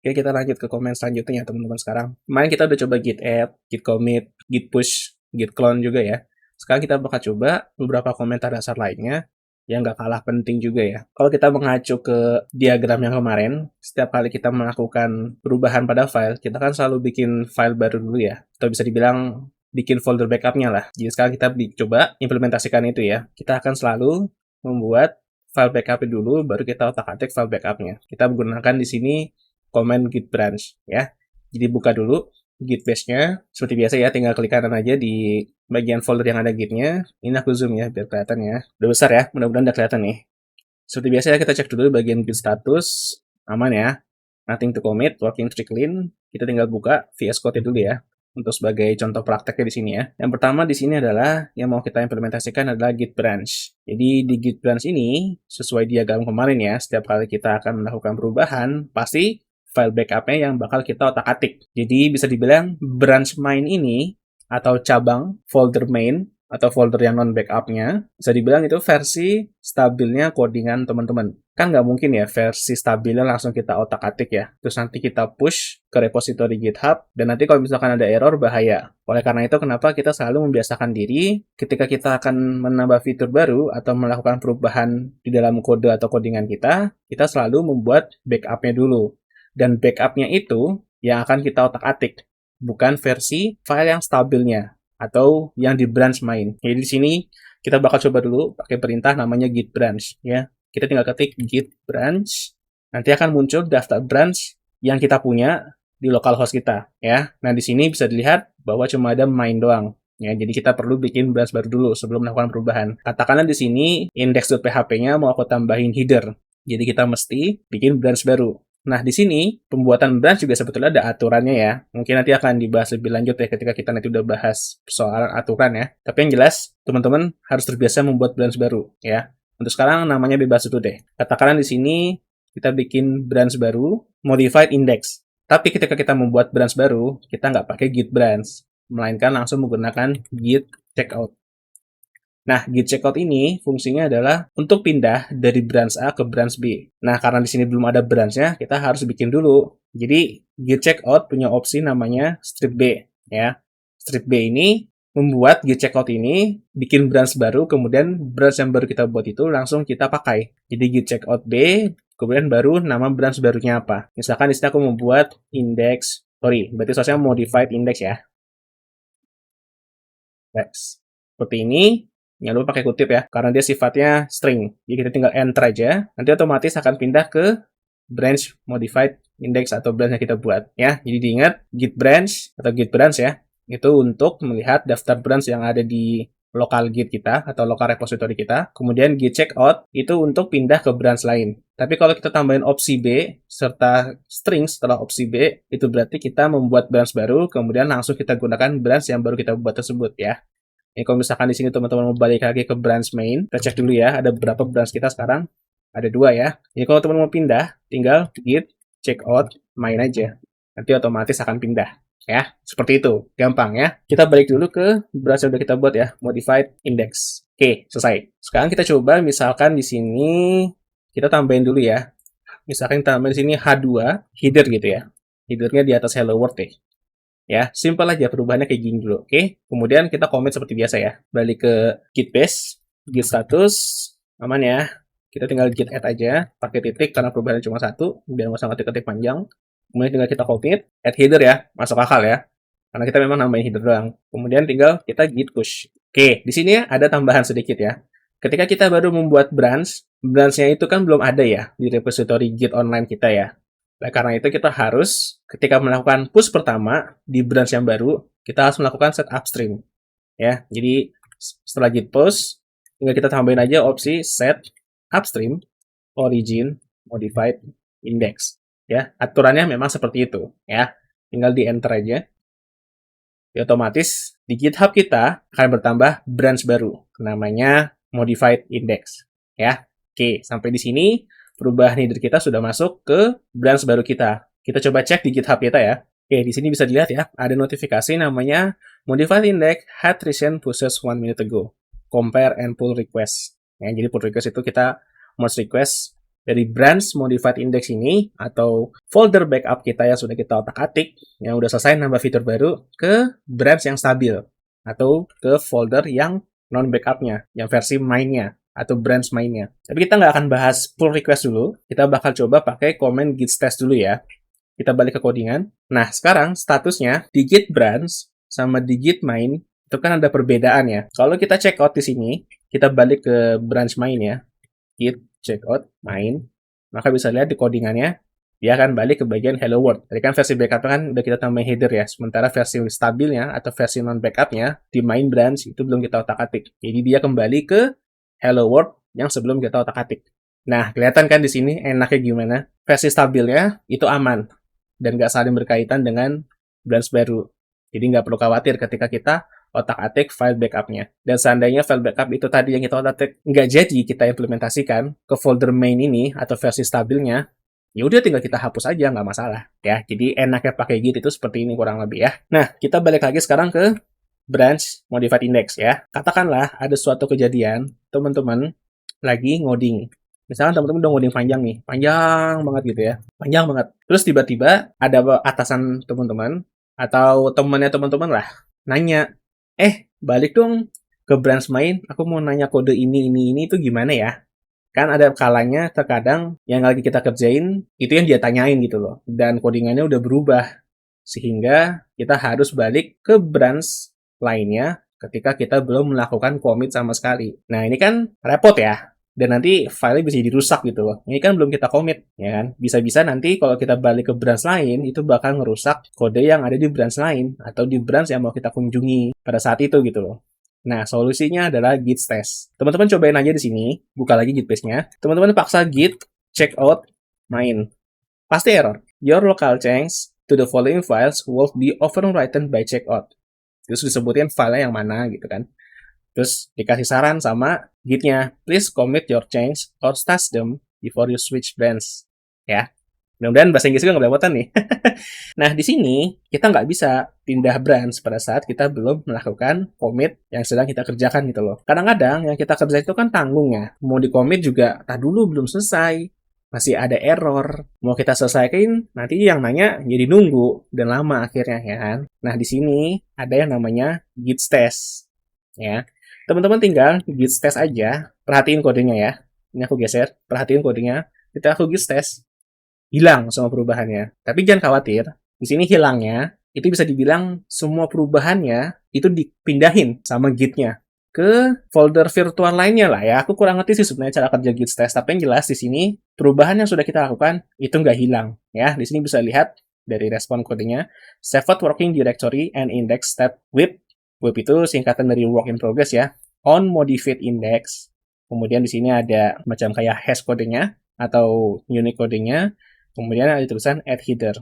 Oke, kita lanjut ke komen selanjutnya teman-teman sekarang. Kemarin kita udah coba git add, git commit, git push, git clone juga ya. Sekarang kita bakal coba beberapa komentar dasar lainnya yang nggak kalah penting juga ya. Kalau kita mengacu ke diagram yang kemarin, setiap kali kita melakukan perubahan pada file, kita kan selalu bikin file baru dulu ya. Atau bisa dibilang bikin folder backupnya lah. Jadi sekarang kita coba implementasikan itu ya. Kita akan selalu membuat file backup dulu, baru kita otak-atik file backupnya. Kita menggunakan di sini command git branch ya. Jadi buka dulu git base-nya. Seperti biasa ya, tinggal klik kanan aja di bagian folder yang ada git-nya. Ini aku zoom ya, biar kelihatan ya. Udah besar ya, mudah-mudahan udah kelihatan nih. Seperti biasa ya, kita cek dulu bagian git status. Aman ya. Nothing to commit, working tree clean. Kita tinggal buka VS Code dulu ya. Untuk sebagai contoh prakteknya di sini ya. Yang pertama di sini adalah yang mau kita implementasikan adalah git branch. Jadi di git branch ini sesuai diagram kemarin ya, setiap kali kita akan melakukan perubahan, pasti file backupnya yang bakal kita otak-atik. Jadi bisa dibilang branch main ini atau cabang folder main atau folder yang non backupnya, bisa dibilang itu versi stabilnya codingan teman-teman. Kan nggak mungkin ya versi stabilnya langsung kita otak-atik ya. Terus nanti kita push ke repository GitHub, dan nanti kalau misalkan ada error, bahaya. Oleh karena itu, kenapa kita selalu membiasakan diri ketika kita akan menambah fitur baru atau melakukan perubahan di dalam kode atau codingan kita selalu membuat backupnya dulu. Dan backupnya itu yang akan kita otak-atik, bukan versi file yang stabilnya atau yang di branch main. Jadi di sini kita bakal coba dulu pakai perintah namanya git branch ya. Kita tinggal ketik git branch, nanti akan muncul daftar branch yang kita punya di localhost kita ya. Nah, di sini bisa dilihat bahwa cuma ada main doang. Ya, jadi kita perlu bikin branch baru dulu sebelum melakukan perubahan. Katakanlah di sini index.php-nya mau aku tambahin header. Jadi kita mesti bikin branch baru. Nah, di sini pembuatan branch juga sebetulnya ada aturannya ya. Mungkin nanti akan dibahas lebih lanjut ya ketika kita nanti udah bahas persoalan aturan ya. Tapi yang jelas, teman-teman harus terbiasa membuat branch baru ya. Untuk sekarang namanya bebas dulu deh. Katakanlah di sini kita bikin branch baru, modified index. Tapi ketika kita membuat branch baru, kita nggak pakai git branch, melainkan langsung menggunakan git checkout. Nah, git checkout ini fungsinya adalah untuk pindah dari branch A ke branch B. Nah, karena di sini belum ada branch-nya, kita harus bikin dulu. Jadi, git checkout punya opsi namanya strip B. Ya. Strip B ini membuat git checkout ini bikin branch baru, kemudian branch yang baru kita buat itu langsung kita pakai. Jadi, git checkout B, kemudian baru nama branch barunya apa. Misalkan di sini aku membuat berarti soalnya modified index ya. Next. Seperti ini. Jangan lupa pakai kutip ya, karena dia sifatnya string. Jadi kita tinggal enter aja, nanti otomatis akan pindah ke branch modified index atau branch yang kita buat ya. Jadi diingat git branch atau git branch ya, itu untuk melihat daftar branch yang ada di lokal git kita atau lokal repository kita. Kemudian git checkout itu untuk pindah ke branch lain. Tapi kalau kita tambahin opsi B serta string setelah opsi B, itu berarti kita membuat branch baru, kemudian langsung kita gunakan branch yang baru kita buat tersebut ya. Ini kalau misalkan di sini teman-teman mau balik lagi ke branch main, kita cek dulu ya, ada berapa branch kita sekarang? Ada 2 ya. Jadi kalau teman mau pindah, tinggal git checkout main aja. Nanti otomatis akan pindah. Ya, seperti itu. Gampang ya. Kita balik dulu ke branch yang udah kita buat ya, modified index. Oke, selesai. Sekarang kita coba misalkan di sini kita tambahin dulu ya. Misalkan kita tambahin di sini H2 header gitu ya. Headernya di atas hello world deh. Ya, simple aja perubahannya kayak gini dulu, oke? Kemudian kita commit seperti biasa ya. Balik ke git base, git status, aman ya. Kita tinggal git add aja, pakai titik karena perubahannya cuma satu, biar nggak usah ketik-ketik panjang. Kemudian tinggal kita commit, add header ya, masuk akal ya. Karena kita memang nambahin header doang. Kemudian tinggal kita git push. Oke, di sini ada tambahan sedikit ya. Ketika kita baru membuat branch-nya itu kan belum ada ya di repository git online kita ya. Nah, karena itu kita harus ketika melakukan push pertama di branch yang baru, kita harus melakukan set upstream. Ya, jadi setelah git push, tinggal kita tambahin aja opsi set upstream origin modified index. Ya, aturannya memang seperti itu. Ya, tinggal di enter aja. Ya, otomatis di GitHub kita akan bertambah branch baru, namanya modified index. Ya, oke, sampai di sini perubahan header kita sudah masuk ke branch baru kita. Kita coba cek di GitHub kita ya. Oke, di sini bisa dilihat ya, ada notifikasi namanya modified index had recent pushes 1 minute ago. Compare and pull request. Ya, jadi pull request itu kita merge request Dari branch modified index ini atau folder backup kita yang sudah kita otak-atik, yang udah selesai nambah fitur baru, ke branch yang stabil atau ke folder yang non backupnya, yang versi mainnya atau branch mainnya. Tapi kita nggak akan bahas pull request dulu, kita bakal coba pakai command git stash dulu ya. Kita balik ke codingan. Nah, sekarang statusnya di git branch sama di git main itu kan ada perbedaan ya. Kalau kita check out di sini, kita balik ke branch main ya, git checkout main, maka bisa lihat di codingannya dia akan balik ke bagian hello world. Tadi kan versi backup kan udah kita tambahin header ya, sementara versi stabilnya atau versi non backupnya di main branch itu belum kita otak-atik. Jadi dia kembali ke hello world yang sebelum kita otak-atik. Nah, kelihatan kan di sini enaknya gimana? Versi stabilnya itu aman dan nggak saling berkaitan dengan branch baru. Jadi nggak perlu khawatir ketika kita otak-atik file backupnya. Dan seandainya file backup itu tadi yang kita otak-atik nggak jadi kita implementasikan ke folder main ini atau versi stabilnya, ya udah tinggal kita hapus aja, nggak masalah. Ya, jadi enaknya pakai git itu seperti ini kurang lebih ya. Nah, kita balik lagi sekarang ke branch modified index ya. Katakanlah ada suatu kejadian, teman-teman lagi ngoding. Misalkan teman-teman udah ngoding panjang nih, panjang banget gitu ya, panjang banget. Terus tiba-tiba ada atasan teman-teman atau temannya teman-teman lah nanya, balik dong ke branch main, aku mau nanya kode ini itu gimana ya? Kan ada kalanya terkadang yang lagi kita kerjain, itu yang dia tanyain gitu loh. Dan codingannya udah berubah. Sehingga kita harus balik ke branch lainnya ketika kita belum melakukan commit sama sekali. Nah ini kan repot ya. Dan nanti filenya bisa dirusak gitu loh. Ini kan belum kita commit, ya kan? Bisa-bisa nanti kalau kita balik ke branch lain, itu bakal ngerusak kode yang ada di branch lain, atau di branch yang mau kita kunjungi pada saat itu gitu loh. Nah, solusinya adalah git stash. Teman-teman cobain aja di sini, buka lagi git page-nya. Teman-teman paksa git checkout main. Pasti error. Your local change to the following files will be overwritten by checkout. Terus disebutin file yang mana gitu kan. Terus dikasih saran sama git-nya, please commit your change or stash them before you switch branch. Ya, mudah-mudahan bahasa Inggris gue nggak belepotan nih. Nah, di sini kita nggak bisa pindah branch pada saat kita belum melakukan commit yang sedang kita kerjakan gitu loh. Kadang-kadang yang kita kerja itu kan tanggung ya. Mau di-commit juga, tak dulu belum selesai. Masih ada error. Mau kita selesaikan, nanti yang nanya jadi nunggu. Dan lama akhirnya ya kan. Nah, di sini ada yang namanya git stash. Ya, teman-teman tinggal git stash aja, perhatiin kodenya ya. Ini aku geser, perhatiin kodenya. Kita aku git stash, hilang semua perubahannya. Tapi jangan khawatir, di sini hilangnya itu bisa dibilang semua perubahannya itu dipindahin sama gitnya ke folder virtual lainnya lah ya. Aku kurang ngerti sih sebenarnya cara kerja git stash, tapi yang jelas di sini perubahan yang sudah kita lakukan itu nggak hilang ya. Di sini bisa lihat dari respon kodenya, saved working directory and index step with WIP itu singkatan dari work in progress ya. On modified index. Kemudian di sini ada macam kayak hash kodenya atau unique kodenya. Kemudian ada tulisan add header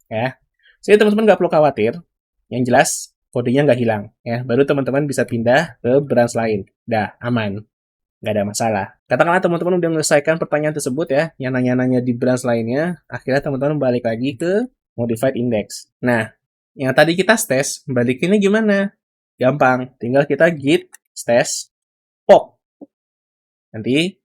ya. Jadi teman-teman nggak perlu khawatir. Yang jelas kodenya nggak hilang ya. Baru teman-teman bisa pindah ke branch lain. Dah aman. Nggak ada masalah. Katakanlah teman-teman udah menyelesaikan pertanyaan tersebut ya. Yang nanya-nanya di branch lainnya. Akhirnya teman-teman balik lagi ke modified index. Nah, yang tadi kita stash, balikinnya gimana? Gampang, tinggal kita git stash pop. Nanti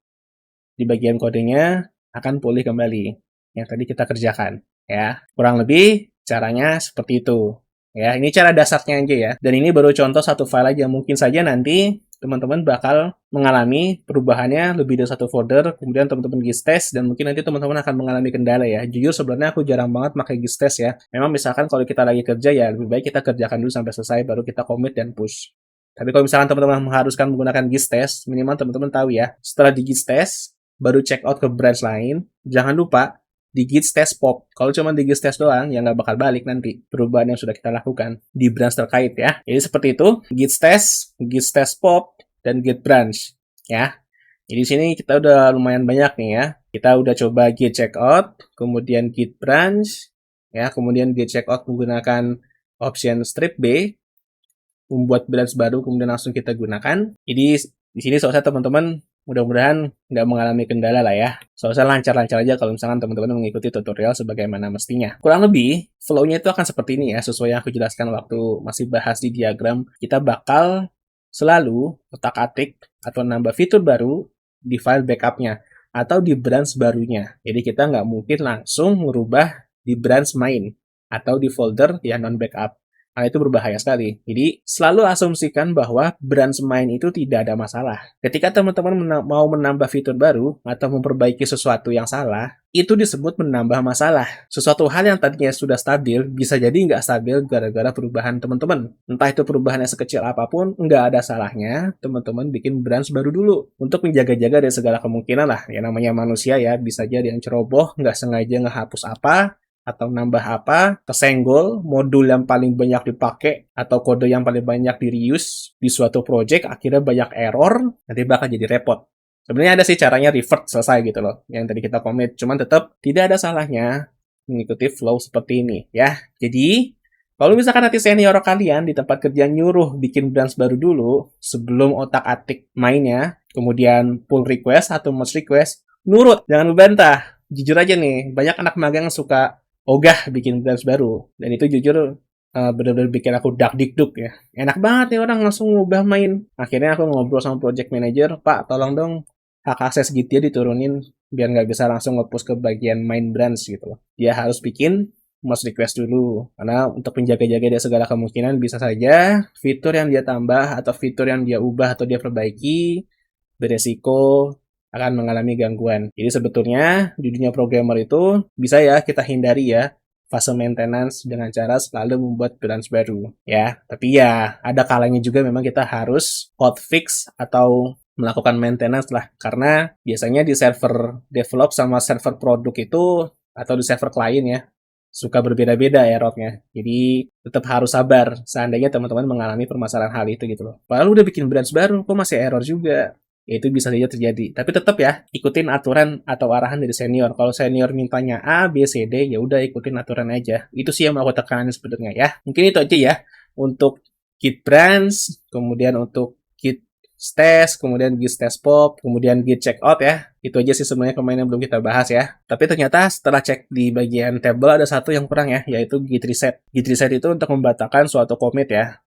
di bagian kodenya akan pulih kembali yang tadi kita kerjakan ya. Kurang lebih caranya seperti itu. Ya, ini cara dasarnya aja ya. Dan ini baru contoh satu file aja. Mungkin saja nanti teman-teman bakal mengalami perubahannya lebih dari satu folder, kemudian teman-teman git stash, dan mungkin nanti teman-teman akan mengalami kendala ya. Jujur sebenarnya aku jarang banget pakai git stash ya. Memang misalkan kalau kita lagi kerja ya lebih baik kita kerjakan dulu sampai selesai baru kita commit dan push. Tapi kalau misalkan teman-teman mengharuskan menggunakan git stash, minimal teman-teman tahu ya, setelah di git stash baru check out ke branch lain, jangan lupa di git stash pop. Kalau cuma di git stash doang, ya nggak bakal balik nanti perubahan yang sudah kita lakukan di branch terkait ya. Jadi seperti itu, git stash pop, dan git branch ya. Jadi di sini kita udah lumayan banyak nih ya. Kita udah coba git checkout, kemudian git branch, ya, kemudian git checkout menggunakan option strip B, membuat branch baru kemudian langsung kita gunakan. Jadi di sini soalnya teman-teman mudah-mudahan nggak mengalami kendala lah ya. Soalnya lancar-lancar aja kalau misalkan teman-teman mengikuti tutorial sebagaimana mestinya. Kurang lebih, flow-nya itu akan seperti ini ya, sesuai yang aku jelaskan waktu masih bahas di diagram. Kita bakal selalu otak-atik atau nambah fitur baru di file backup-nya. atau di branch barunya. Jadi kita nggak mungkin langsung merubah di branch main atau di folder yang non-backup. Nah, itu berbahaya sekali. Jadi, selalu asumsikan bahwa branch main itu tidak ada masalah. Ketika teman-teman mau menambah fitur baru atau memperbaiki sesuatu yang salah, itu disebut menambah masalah. Sesuatu hal yang tadinya sudah stabil, bisa jadi nggak stabil gara-gara perubahan teman-teman. Entah itu perubahannya sekecil apapun, nggak ada salahnya teman-teman bikin branch baru dulu. Untuk menjaga-jaga dari segala kemungkinan lah. Ya namanya manusia ya, bisa jadi yang ceroboh, nggak sengaja ngehapus apa, atau nambah apa, kesenggol, modul yang paling banyak dipakai, atau kode yang paling banyak di-reuse di suatu project, akhirnya banyak error, nanti bakal jadi repot. Sebenarnya ada sih caranya revert selesai gitu loh, yang tadi kita commit, cuman tetap tidak ada salahnya mengikuti flow seperti ini ya. Jadi, kalau misalkan nanti senior kalian di tempat kerja nyuruh bikin branch baru dulu, sebelum otak-atik mainnya, kemudian pull request atau merge request, nurut, jangan membantah. Jujur aja nih, banyak anak magang yang suka ogah bikin branch baru. Dan itu jujur bener-bener bikin aku dak-dikduk ya. Enak banget nih orang langsung ngubah main. Akhirnya aku ngobrol sama project manager, Pak tolong dong hak akses gitu ya diturunin biar nggak bisa langsung nge-push ke bagian main branch gitu loh. Dia harus bikin merge request dulu. Karena untuk menjaga-jaga dari segala kemungkinan bisa saja fitur yang dia tambah atau fitur yang dia ubah atau dia perbaiki beresiko akan mengalami gangguan. Jadi sebetulnya di dunia programmer itu bisa ya kita hindari ya fase maintenance dengan cara selalu membuat branch baru ya. Tapi ya ada kalanya juga memang kita harus hotfix atau melakukan maintenance lah karena biasanya di server develop sama server produk itu atau di server klien ya suka berbeda-beda errornya. Jadi tetap harus sabar seandainya teman-teman mengalami permasalahan hal itu gitu loh. Padahal udah bikin branch baru kok masih error juga. Ya itu bisa saja terjadi. Tapi tetap ya, ikutin aturan atau arahan dari senior. Kalau senior mintanya A, B, C, D, ya udah ikutin aturan aja. Itu sih yang mau aku tekankan sebenarnya ya. Mungkin itu aja ya untuk Git branch, kemudian untuk Git test, kemudian Git test pop, kemudian Git checkout ya. Itu aja sih sebenarnya kemarin yang belum kita bahas ya. Tapi ternyata setelah cek di bagian table ada satu yang kurang ya, yaitu Git reset. Git reset itu untuk membatalkan suatu commit ya.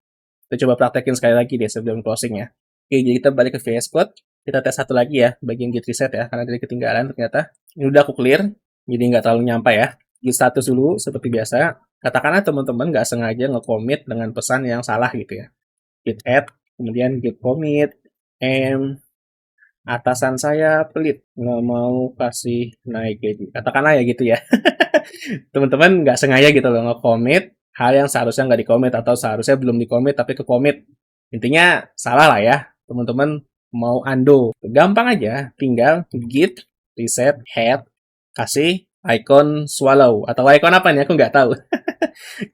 Kita coba praktekin sekali lagi deh sebelum closing ya. Oke, jadi kita balik ke VS Code. Kita tes satu lagi ya, bagian git reset ya, karena tadi ketinggalan ternyata. Ini udah aku clear, jadi nggak terlalu nyampe ya. Git status dulu, seperti biasa. Katakanlah teman-teman nggak sengaja nge-commit dengan pesan yang salah gitu ya. Git add, kemudian git commit, atasan saya pelit, nggak mau kasih naik gaji. Katakanlah ya gitu ya. Teman-teman nggak sengaja gitu loh nge-commit, hal yang seharusnya nggak di-commit atau seharusnya belum di-commit tapi ke-commit. Intinya salah lah ya, teman-teman mau undo. Gampang aja, tinggal git reset head, kasih icon swallow. Atau icon apa nih, aku nggak tahu.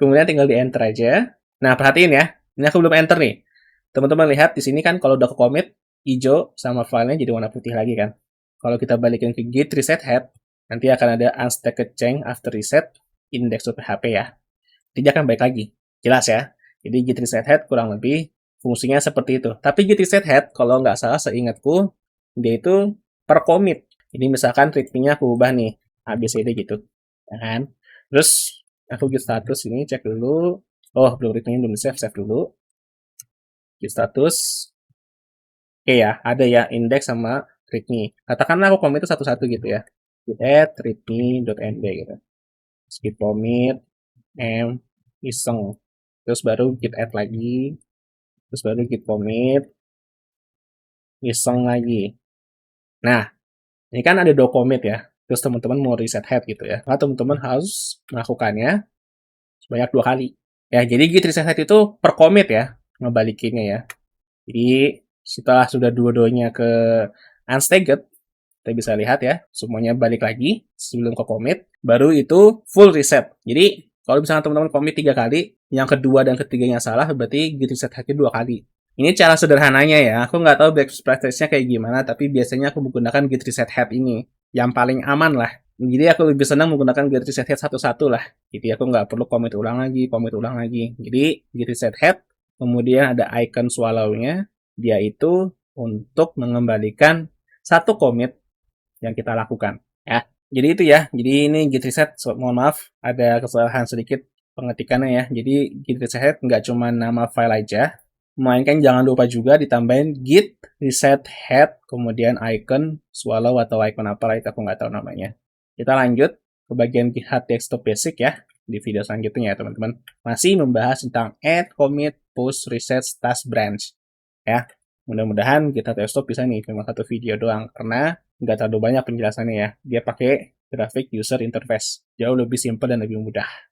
Kemudian tinggal di enter aja. Nah, perhatiin ya, ini aku belum enter nih. Teman-teman lihat di sini kan kalau udah ke commit, hijau sama filenya jadi warna putih lagi kan. Kalau kita balikin ke git reset head, nanti akan ada unstacked change after reset index.php ya. Nanti dia akan balik lagi. Jelas ya. Jadi git reset head kurang lebih fungsinya seperti itu. Tapi git reset head, kalau nggak salah seingatku, dia itu per commit. Ini misalkan readme-nya aku ubah nih, ABCD gitu. Ya kan? Terus, aku git status ini cek dulu. Oh, belum readme-nya belum save dulu. Git status. Oke ya, ada ya index sama readme. Katakanlah aku commit itu satu-satu gitu ya. Git add readme.md gitu. Terus git commit, iseng. Terus baru git add lagi. Terus baru git commit, iseng lagi. Nah, ini kan ada 2 commit ya. Terus teman-teman mau reset head gitu ya. Nah, teman-teman harus melakukannya sebanyak 2 kali. Ya, jadi git reset head itu per commit ya, ngebalikinnya ya. Jadi, setelah sudah dua-duanya ke unstacked, kita bisa lihat ya, semuanya balik lagi sebelum ke commit, baru itu full reset. Jadi, kalau misalnya teman-teman commit 3 kali, yang kedua dan ketiganya salah, berarti git reset head-nya 2 kali. Ini cara sederhananya ya, aku nggak tahu best practice-nya kayak gimana, tapi biasanya aku menggunakan git reset head ini, yang paling aman lah. Jadi aku lebih senang menggunakan git reset head satu-satu lah. Jadi aku nggak perlu commit ulang lagi. Jadi git reset head, kemudian ada icon swallow-nya, dia itu untuk mengembalikan satu commit yang kita lakukan. Ya, jadi itu ya. Jadi ini git reset, mohon maaf, ada kesalahan sedikit pengetikannya ya. Jadi git reset head nggak cuma nama file aja, Melainkan jangan lupa juga ditambahin git reset head, kemudian icon swallow atau icon apa itu aku nggak tahu namanya. Kita lanjut ke bagian GitHub desktop basic ya di video selanjutnya ya teman-teman. Masih membahas tentang add, commit, push, reset, stash, branch ya. Mudah-mudahan GitHub desktop bisa nih cuma satu video doang karena nggak terlalu banyak penjelasannya ya. Dia pakai graphic user interface, jauh lebih simple dan lebih mudah.